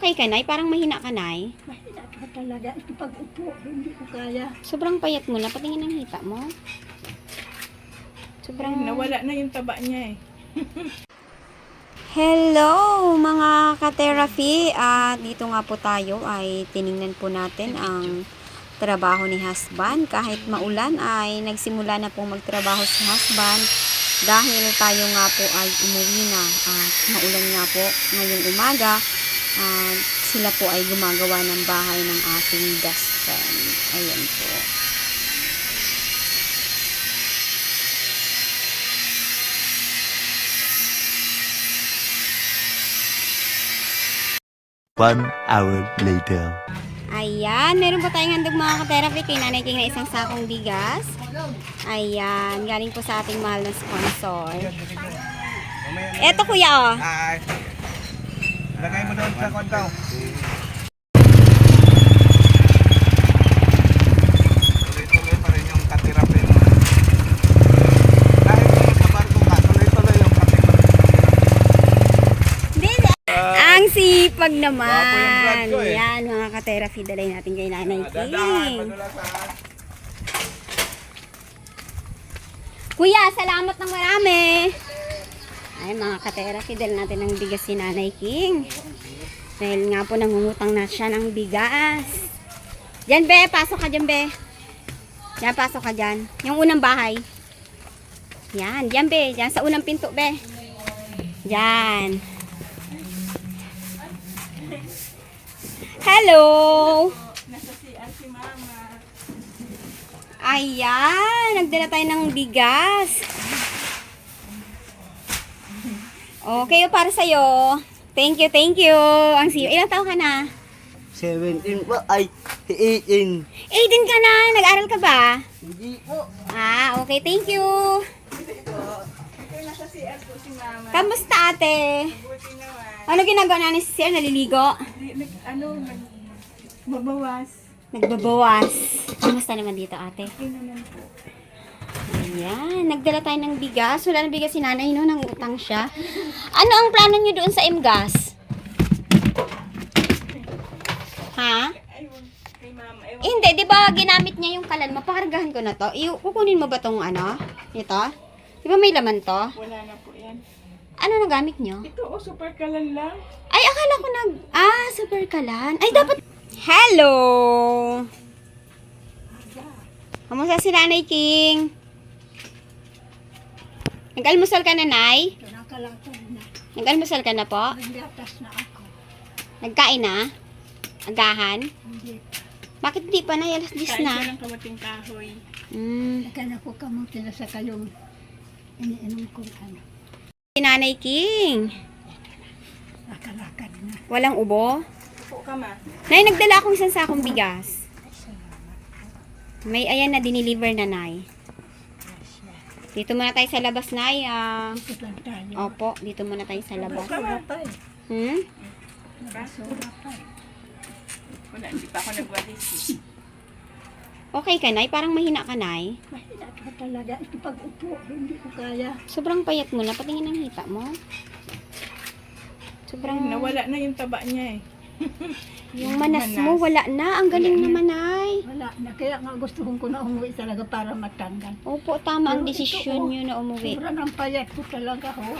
Okay ka, Nay? Parang mahina ka, Nay. Mahina ka talaga. Ito pag-upo, hindi ko kaya. Sobrang payat mo na. Patingin ang hita mo. Sobrang... Nawala na yung taba niya eh. Hello mga ka-therapy. At dito nga po tayo ay tiningnan po natin ang trabaho ni husband. Kahit maulan ay nagsimula na pong magtrabaho si husband dahil tayo nga po ay umuwi na. At maulan nga po ngayong umaga. At sila po ay gumagawa ng bahay ng ating best friend. Ayan po. One hour later. Ayan, meron pa tayong handog mga ka-therapy kay Nanay King na isang sakong bigas. Ayan, galing po sa ating mahal na sponsor. Eto kuya oh. Ay. Lagay mo doon sa konto. Tuloy-tuloy pa rin yung katirapi mo. Kahit nakabarko ka, tuloy-tuloy yung katirapi. Ang sipag Wapo yung naman. vlog ko, eh. Yan mga ka-therapy, dalay natin kay Nanay Dadaan, King. madulas ha. Kuya, salamat ng marami. Ay mga ka-therapy, dala natin ng bigas si Nanay King. Dahil nga po nangungutang na siya ng bigas. Diyan be, pasok ka dyan be. Diyan, pasok ka dyan. Yung unang bahay. Yan, diyan be. Diyan sa unang pinto be. Diyan. Hello! Nasa CR si Mama. Ayan, nagdala tayo ng bigas. Okay, para sa'yo. Thank you, thank you. Ang siyo. Ilang taon ka na? 17 po, ay 18. 18 ka na. Nag-aral ka ba? Hindi po. Ah, okay, thank you. Ito nasa CR po si Mama. Kamusta ate? Buti naman. Ano ginagawa na ni Sir? Naliligo? Mabawas. Nagbabawas. Kamusta naman dito ate? Okay naman po. Ayan, nagdala tayo ng bigas. Wala ng bigas si nanay, no? Nang utang siya. Ano ang plano nyo doon sa MGAS? Ha? Ayun, kay Mama. Ewan. Hindi, di ba ginamit niya yung kalan mo? Pakargahan ko na to. Kukunin mo ba tong ano? Ito? Di ba may laman to? Wala na po yan. Ano nagamit nyo? Ito oh, super kalan lang. Ay, akala ko super kalan. Ay, dapat... Hello! Kamusta si Nanay King? Nag-almusal ka na, Nay? Ito nakalakad na. Nag-almusal ka na po? Naglatas na ako. Nagkain na? Agahan? Hindi. Bakit di pa na? Alas 10 Kain na. siya ng kamating kahoy. Nagkana ko kamuti na sa kayong iniinom kong ano. Si Nanay King. Nakalakad na. Walang ubo? Po ka ma. Nay, nagdala akong isang sakong bigas. May ayan na diniliver na, Nay. Dito muna tayo sa labas, Nay. Ito lang tayo. Opo, dito muna tayo sa labas. Basura pa eh. Hmm? Basura pa eh. Wala, hindi pa ako nagwalis eh. Okay ka, Nay? Parang mahina ka, Nay. Mahina ka talaga. Ito pag-upo, hindi ko kaya. Sobrang payat mo na. Patingin ang hita mo. Sobrang... Nawala na yung taba niya eh. Yung manas mo, wala na. Ang galing naman, Nay. Wala na. Kaya nga gusto ko na umuwi talaga para matanggal. Opo, tama ang Pero ito, desisyon oh, nyo na umuwi. Sobra ng payat ko talaga, ho.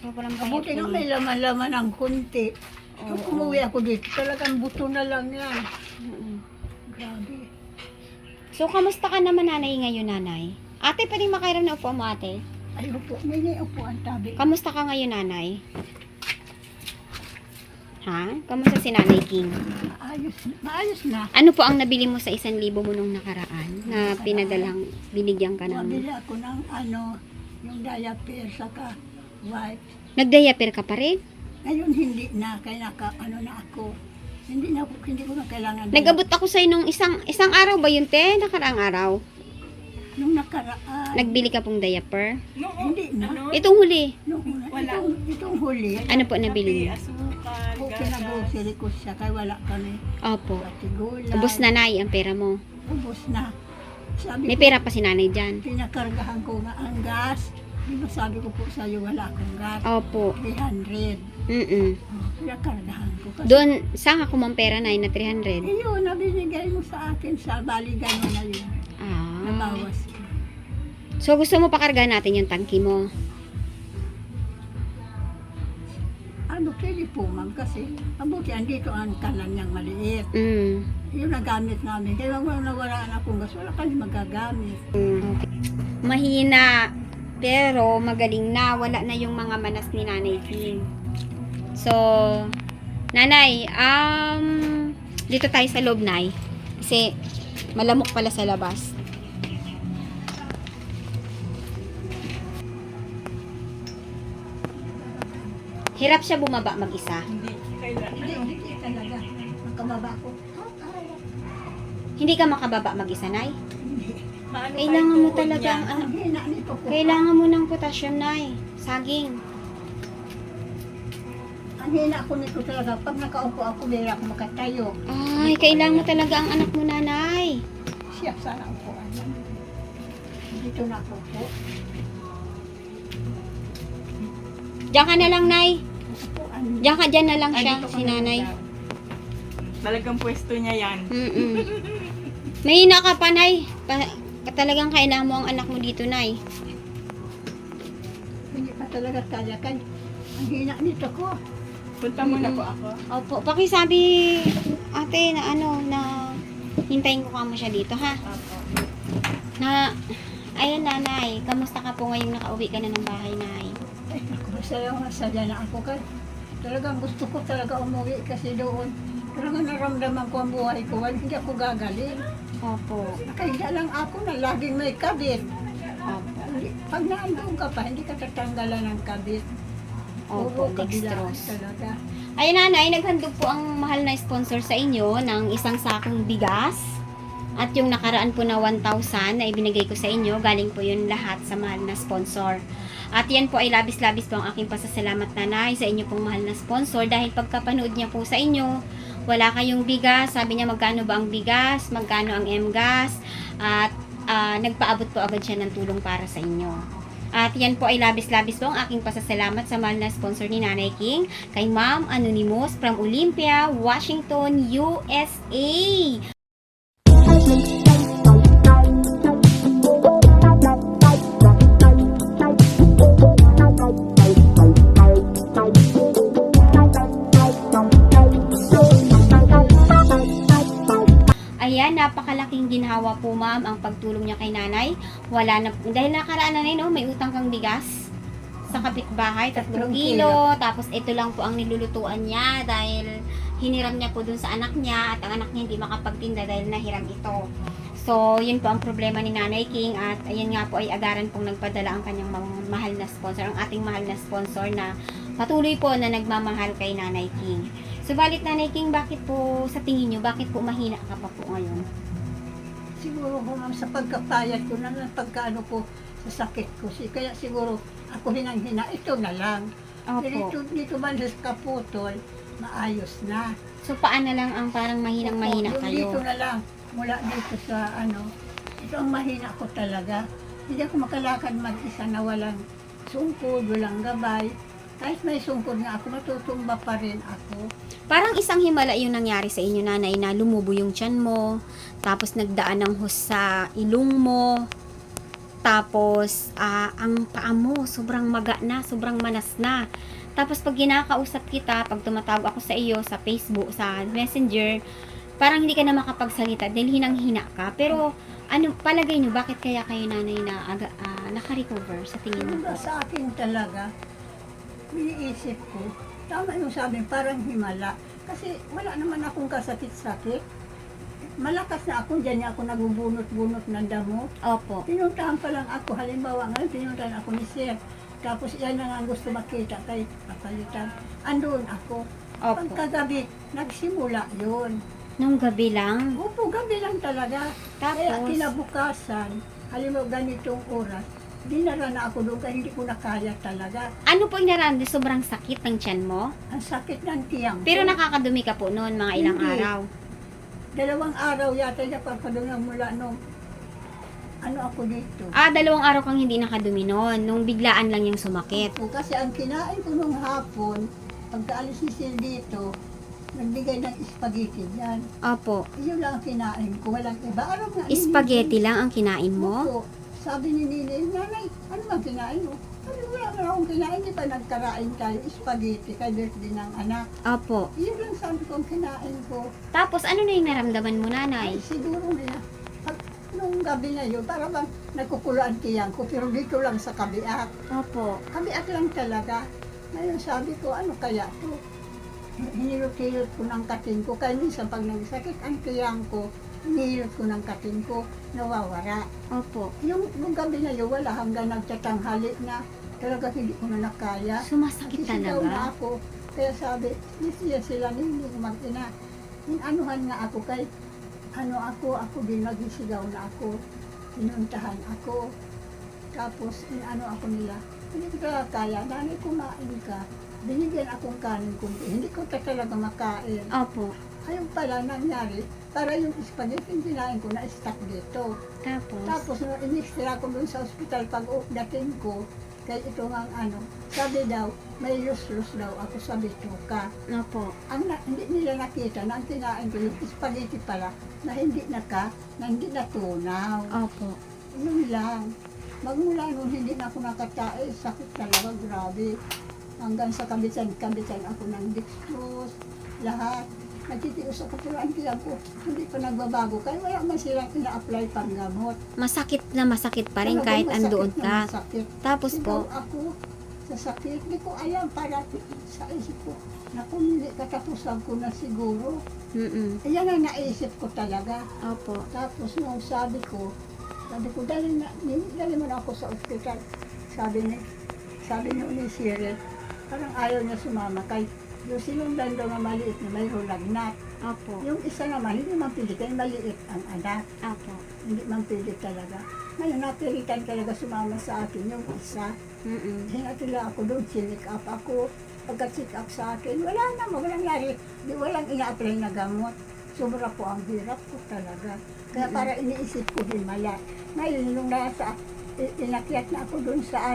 Sobrang payat Mabuti nga mo. may laman-laman ng kunti. Nung umuwi ako dito, talagang buto na lang yan. Grabe. So, kamusta ka naman, Nanay, ngayon, Nanay? Ate, pwedeng makairam na upo mo, ate? Ay, upo. May upo ang tabi. Kamusta ka ngayon, Nanay? Ha? Kamusta si Nanay King? Maayos na. Ano po ang nabili mo sa 1,000 mo nung nakaraan? Na pinadalang, binigyan ka ng... Mabili ako ng ano, yung diaper saka wipe. Nag-diaper ka pa rin? Ngayon hindi na, kaya ano na ako. Hindi ko na kailangan. Nag-abot ako sa'yo nung isang araw ba yun, te? Nakaraang araw. Nung nakaraan. Nagbili ka pong diaper? Hindi na. Ano? Itong huli. Wala. Itong huli. Ano po nabili mo? Asukal, Ako gatas. pinag-grocery ko siya, kaya wala kami. Opo. Pati gulay. Ubus na, Nay, ang pera mo. Ubus na. Sabi May ko, pera pa si Nanay dyan. pinakargahan ko nga ang gas. Di ba sabi ko po sa'yo, wala akong gas. Opo. 300. Kaya kargahan ko. Kasi Doon, saan ako mang pera, Nay, na 300? yun, nabinigay mo sa akin sa baligan mo na yun. Ah. Nabawas ko. So, gusto mo pakarga natin yung tangki mo? Ano, pwede po ma'am kasi mabuti andito ang kanan niyang maliit. Mm. Yun ang gamit namin. Kaya wala nawalaan akong gas, wala kami magagamit. Mahina, pero magaling na. Wala na yung mga manas ni Nanay King. So, Nanay, dito tayo sa loob, Nay. Kasi, malamok pala sa labas. Hirap siya bumaba mag-isa. Hindi talaga. Nakababa ko. Hindi ka makababa mag-isa, Nay. Maano Kailangan mo talagang, Ang hina nito po. kailangan mo ng potassium, Nay. Saging. Ang hina ko nito talaga. Pag nakaupo ako, bira ako makatayo. Ay, kailangan mo talaga ang anak mo, Nanay. Siya sana upuan. Dito na ako po. Diyan ka na lang, Nay. Upuan. Diyan na lang siya, Andito ka si na Nanay. lang. Talagang pwesto niya yan. Mm-mm. Mahina ka pa, Nay. Talagang kailangan mo ang anak mo dito, Nay. Hindi pa talaga kaya kay. Ang hina nito ko. Punta muna po ako. Opo, pakisabi, ate, na na hintayin ko ka mo siya dito, ha? Opo. Ayun, Nanay, kamusta ka po ngayong nakauwi ka na ng bahay, Nay? Ay, ako masaya na ako kay. Talagang gusto ko talaga umuwi kasi doon. Talagang naramdaman ko ang buhay ko. Hindi ako gagaling. Opo. Kaya lang ako na laging may kabit. Opo. Pag naandun ka pa, hindi ka tatanggalan ng kabit. Opo, Puro kabilaan dextrose. talaga. Ayun, Nanay, naghandog po ang mahal na sponsor sa inyo ng isang sakong bigas. At yung nakaraan po na 1,000 na ibinigay ko sa inyo, galing po yun lahat sa mahal na sponsor. At yan po ay labis-labis po ang aking pasasalamat, Nanay, sa inyo pong mahal na sponsor. Dahil pagkapanood niya po sa inyo, wala kayong bigas. Sabi niya, magkano ba ang bigas? Magkano ang MGAS? At nagpaabot po agad siya ng tulong para sa inyo. At yan po ay labis-labis po ang aking pasasalamat sa mahal na sponsor ni Nanay King, kay Ma'am Anonymous from Olympia, Washington, USA. Ayan, napakalaking ginhawa po, ma'am, ang pagtulong niya kay Nanay. Wala na, dahil nakaraan, Nanay, no, may utang kang bigas sa kapitbahay, 3 kilo, tapos ito lang po ang nilulutuan niya dahil hiniram niya po dun sa anak niya at ang anak niya hindi makapagtinda dahil nahiram ito. So, yun po ang problema ni Nanay King at ayan nga po ay agaran pong nagpadala ang kanyang mahal na sponsor, ang ating mahal na sponsor na patuloy po na nagmamahal kay Nanay King. Subalit, Nanay King, bakit po sa tingin nyo, bakit po mahina ka pa po ngayon? Siguro ko ma'am sa pagkapayat ko na pagkaano ko sa sakit ko. Kaya siguro ako hinang-hina. Ito na lang. Pero Opo. dito man sa kaputol, maayos na. So, paano lang ang parang mahinang-mahina Opo, yung Dito kayo? na lang. Mula dito sa ito ang mahina ko talaga. Hindi ako makalakad mag-isa na walang sungkod, walang gabay. Kahit may sungkod nga ako, matutumba pa rin ako. Parang isang himala yung nangyari sa inyo, Nanay, na lumubo yung tiyan mo, tapos nagdaan ng hus sa ilong mo, tapos ang paa mo, sobrang maga na, sobrang manas na. Tapos pag ginakausap kita, pag tumatawag ako sa iyo sa Facebook, sa Messenger, parang hindi ka na makapagsalita dahil hinang-hina ka. Pero ano, palagay nyo, bakit kaya kayo, Nanay, na naka-recover sa tingin mo po? Sa akin talaga, iniisip ko, tama yung sabi, parang himala. Kasi wala naman akong kasakit-sakit. Malakas na ako, dyan niya ako nagbubunot-bunot ng damo. Opo. Pinuntahan pa lang ako, halimbawa ngayon, pinuntahan ako ni Sir. Tapos yan na nga ang gusto makita kay papalitan. Andun ako. Opo. Pagkagabi, nagsimula yun. Nung gabi lang. Opo, gabi lang talaga. Kaya Tapos, kinabukasan, halimbawa ganitong oras, dinara na ako doon kaya hindi ko na kaya talaga. ano po yung nararamdaman? Sobrang sakit ng tiyan mo? Ang sakit ng tiyang ko. Pero nakakadumi ka po noon, mga ilang Hindi. araw. 2 araw yata niya pagpadungan mula nung ano ako dito. 2 araw kang hindi nakadumi noon, nung biglaan lang yung sumakit. Opo, kasi ang kinain ko nung hapon, pagkaalis ni Sil dito, nagbigay ng spaghetti yan. Opo. Yun lang ang kinain ko, walang iba. Araw nga, Spaghetti lang ang kinain mo? Opo. Sabi ni Nini, nanay, ano bang kinain mo? Sabi ko, wala naman akong kinain, di pa nagkarain tayo, spaghetti, kay birthday ng anak. Opo. Yun lang sabi ko ang kinain ko. Tapos ano na yung naramdaman mo, nanay? Ay, siguro nila. Nung gabi na yun, para bang nagkukulaan tiyang ko, pero dito lang sa kabiak. Opo. Kabiak lang talaga. Ngayon sabi ko, ano kaya to? Hinilot-hilot ko ng kating ko. Kaya minsan pag nagsakit ang tiyang ko, hinilot ko ng kating ko, nawawara. Opo. Nung gabi na yun, wala hanggang nagtatanghali na. Talaga hindi ko na nakaya. Sumasakit Nagsisigaw na talaga? ako. Kaya sabi, siya sila hindi mag-ina. Inanuhan nga ako kay ako din nagsisigaw na ako. Pinuntahan ako. Tapos ako nila. Hindi ko talaga kaya. Nanay, kumain ka. Binigyan akong kanin kunti. Hindi ko talaga makain. Opo. Ayun pala nangyari. Para yung spaghetti yung kinain ko na stuck dito. Tapos nung in-extra ko dun sa ospital pag dating ko, kay ito nga sabi daw, may lus-lus daw ako sa bituka. Opo. Hindi nila nakita na ang kinain ko yung spaghetti pala na hindi natunaw. Opo. Yun lang. Magmula nung hindi na ako nakatae, sakit talaga, grabe. Hanggang sa kabitan ako ng dextrose, lahat. Nagtitios ako, pero ang tiyan ko, hindi pa nagbabago. Kaya wala man silang ina-apply pang gamot. Masakit pa rin Talagang kahit masakit andoon na ka. masakit. Tapos Sigaw po, ako sa sakit. Hindi ko alam para sa isip ko. Naku, hindi katapusan ko na siguro. Ayan ang naisip ko talaga. Opo. Tapos nung sabi ko, dali mo na ako sa ospital. Sabi ni Cyril, parang ayaw niya sumama kay yung sinundan daw na maliit na mayroong lagnat. Opo. Yung isa naman, hindi man pili, kaya maliit ang anak. Opo. Hindi man pili talaga. Ngayon, napilitan talaga sumama sa akin yung isa. Hinatila ako doon, sinik up ako. Pagka-check up sa akin, walang nangyari. Walang ina-apply na gamot. Sobra po ang hirap ko talaga. Kaya para iniisip ko himala. Ngayon, nung inakyat na ako doon sa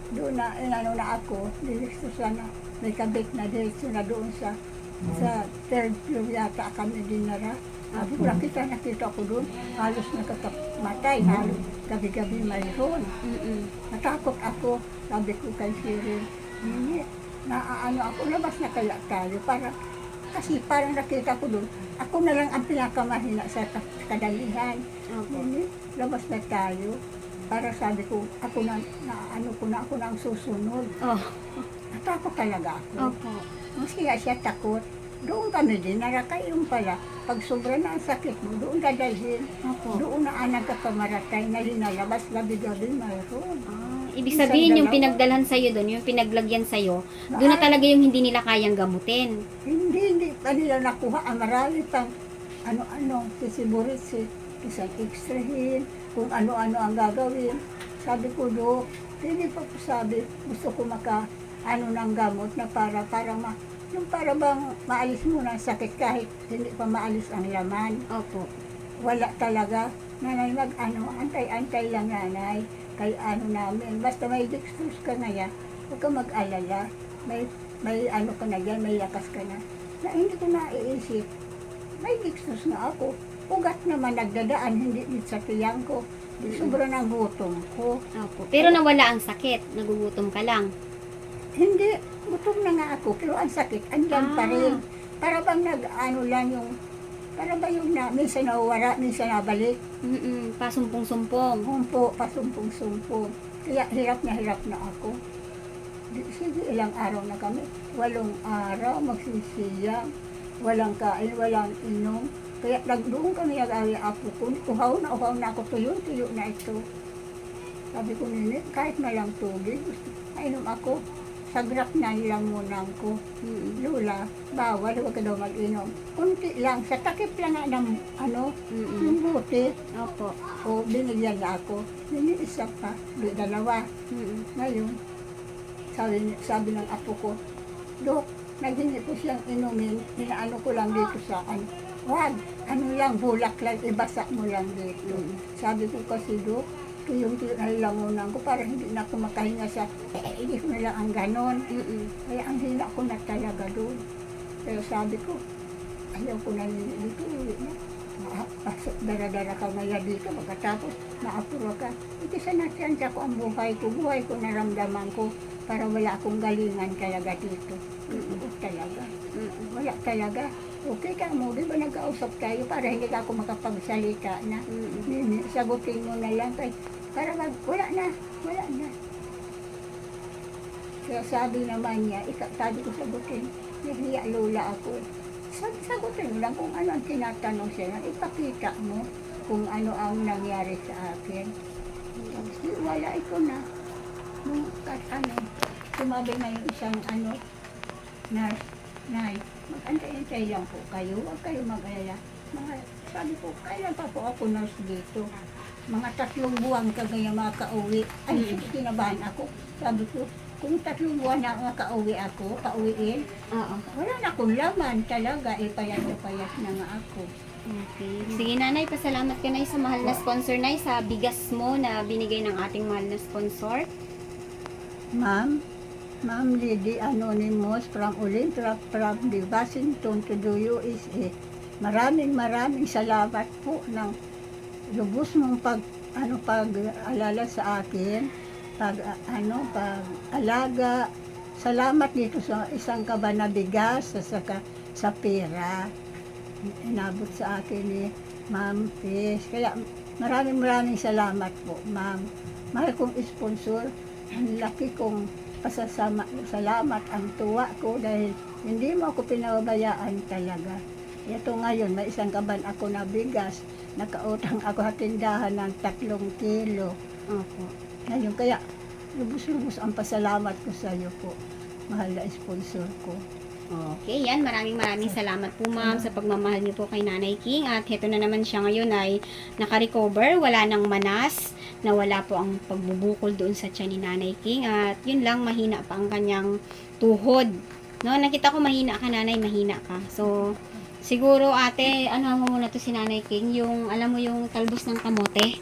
doon na ako, diretso sana, may kabit na diretso na doon sa third floor yata kami dinara. Sabi ko, nakita ko doon, halos nakakamatay, halos gabi-gabi mayroon. Natakot ako, sabi ko kay Cyril, hindi, ako, labas na kaya tayo, kasi parang nakita ko doon, ako na lang ang pinakamahina sa kadalihan. Hindi, labas na tayo. Para sabi ko, ako na ang susunod. Oh. Natakot talaga ako. Opo. Maski siya takot. Doon kami din, yung pala, pag sobra na ang sakit mo, doon dadalhin. Opo. Doon na nagkakamaratay na linalabas, gabi-gabi mayroon. Ibig sabihin yung pinagdalhan sa'yo doon, yung pinaglagyan sa'yo, doon na talaga yung hindi nila kayang gamutin. Hindi pa nila nakuha. Ang marami pang kisiburitsi, isang extrahin, kung ano-ano ang gagawin. Sabi ko, Dok, hindi pa po sabi, gusto ko ng gamot na para bang maalis mo ng sakit kahit hindi pa maalis ang laman. Opo. Wala talaga. Nanay, antay-antay lang nanay. Kay namin. Basta may dextrose ka na yan, huwag ka mag-alala. May ka na yan, may lakas ka na. Na hindi ko naiisip. May dextrose na ako. Ugat naman nagdadaan, hindi sa tiyang ko. Sobra ng gutom ko. Opo. Pero nawala ang sakit, nagugutom ka lang. Hindi, gutom na nga ako, pero ang sakit, andyan pa rin. Para bang para ba yung minsan nawawala, minsan nabalik. Pasumpong-sumpong. Humpo, pasumpong-sumpong. Kaya hirap na ako. Sige, ilang araw na kami. 8 araw, magsisiyang. Walang kain, walang inom. Kaya doon kami nag-awi apo ko. Uhaw na ako, tuyo na ito. Sabi ko, Nini, kahit na lang tubig, nainom ako. Sagrak na lang muna ko. Lula, bawal, huwag ka daw mag-inom. Kunti lang, sa takip lang nga ng yung buti. Opo. O binigyan niya ako. Nini, isa pa, dalawa. Ngayon, sabi ng apo ko, Dok, naghingi ko siyang inumin, inaano ko lang dito sa wag, ano lang, bulak lang, ibasa mo lang dito. Sabi ko kasi, Dok, ito yung tinalamunan ko para hindi na ako makahinga sa, hindi ko na lang ang ganon. Kaya ang hina ko na talaga doon. Pero sabi ko, ayaw ko na dito, uwi na. Pasok, dara-dara ka maya dito, pagkatapos maapura ka. Ito sa natsyansya ko ang buhay ko naramdaman ko para wala akong galingan talaga dito. Talaga. Wala talaga. Okay ka mo, di ba nagkausap tayo para hindi ka ako makapagsalita na. Sagutin mo na lang kay para wala na. Kaya sabi naman niya, sabi ko sagutin, nahiya lola ako. Sagutin mo lang kung ano ang tinatanong siya, ipakita mo kung ano ang nangyari sa akin. Tapos wala ito na. Nung sumabi na yung isang nurse, mag-antay-antay lang po kayo, huwag kayo mag-alala. Sabi ko, kailan pa po ako nurse dito? Mga 3 buwan kagaya makauwi. Ay, kinabahan ako. Sabi ko, kung 3 buwan na makauwi ako, pauwiin, wala na akong laman talaga, payat na nga ako. Okay. Sige nanay, pasalamat ka na sa mahal na sponsor na sa bigas mo na binigay ng ating mahal na sponsor. Ma'am Lady Anonymous from Olintra, from the Washington to the USA. Maraming salamat po ng lubos mong pag-alala sa akin, pag-alaga. Salamat dito sa isang kaba na bigas sa pera. Inabot sa akin ni Ma'am Fish. Kaya maraming salamat po, Ma'am. Mahal kong sponsor, ang laki kong salamat, ang tuwa ko dahil hindi mo ako pinababayaan talaga. Ito ngayon, may isang kaban ako na bigas, nakautang ako sa tindahan ng 3 kilo. Opo. Ngayon, kaya lubos-lubos ang pasalamat ko sa iyo po, mahal na sponsor ko. Okay, yan. Maraming salamat po ma'am sa pagmamahal niyo po kay Nanay King. At heto na naman siya ngayon ay naka-recover. Wala nang manas. Nawala po ang pagbubukol doon sa tiyan ni Nanay King. At yun lang, mahina pa ang kanyang tuhod. No, nakita ko mahina ka nanay, mahina ka. So, siguro ate, ano mo muna to si Nanay King, yung, alam mo yung talbos ng kamote.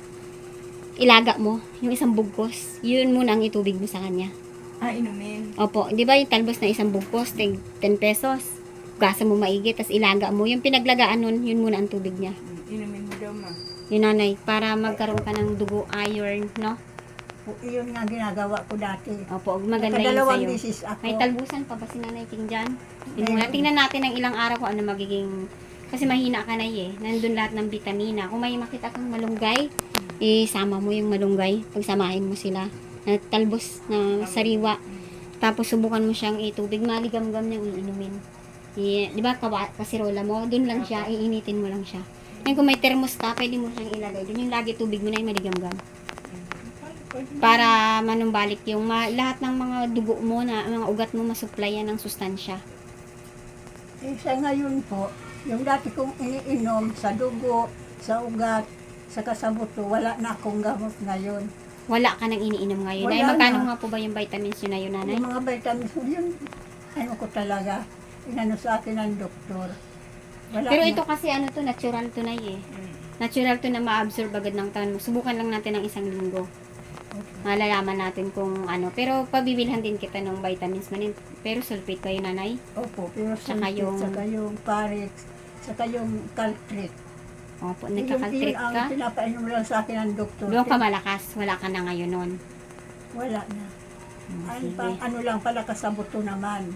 Ilaga mo, yung isang bugkos. Yun muna ang itubig mo sa kanya. Inumin. Opo, di ba yung talbos na isang bugkos, 10 pesos. Gasa mo maigi, tas ilaga mo. Yung pinaglagaan nun, yun muna ang tubig niya. Inumin mo daw ma. Yun nanay, para magkaroon ka ng dugo, iron, no? Iyon nga ginagawa ko dati. Opo, maganda yun Nakadalawang sa'yo. bisis ako. May talbusan pa ba si Nanay King dyan? Tingnan natin ng ilang araw kung ano magiging... Kasi mahina ka na Nandun lahat ng vitamina. Kung may makita kang malunggay, isama mo yung malunggay. Pagsamahin mo sila. Na talbos na sariwa. Tapos subukan mo siyang itubig. Maligam-gam niyang iinumin. Di ba kasirola mo? Doon lang siya. Iinitin mo lang siya. Ngayon kung may thermos ka, pwede mo siyang ilagay. Doon yung lagi tubig mo na yung maligam-gam. Para manumbalik yung lahat ng mga dugo mo na mga ugat mo masupplyan ng sustansya. Sa ngayon po, yung dati kong iniinom sa dugo, sa ugat, sa kasabuto, wala na akong gamot ngayon. Wala ka nang iniinom ngayon. Wala Ay, magkano na. nga po ba yung vitamins yun na yun, nanay? Yung mga vitamins, yun, ano ko talaga, inano sa akin ng doktor. Wala Pero na. ito kasi ano to, natural to na Natural to na ma-absorb agad ng taon mo. Subukan lang natin ng 1 linggo. Malalaman natin kung ano. Pero pabibilhan din kita ng vitamins manin. Pero sulfate kayo, nanay? Opo, pero Saka saka yung Parex, saka yung Caltrate. Opo, Yun nagkakaltrit ang ka. pinapainom lang sa akin ng doktor. Doon ka malakas. Wala ka na ngayon nun. Wala na. Sige. Ano lang pala kasabuto naman.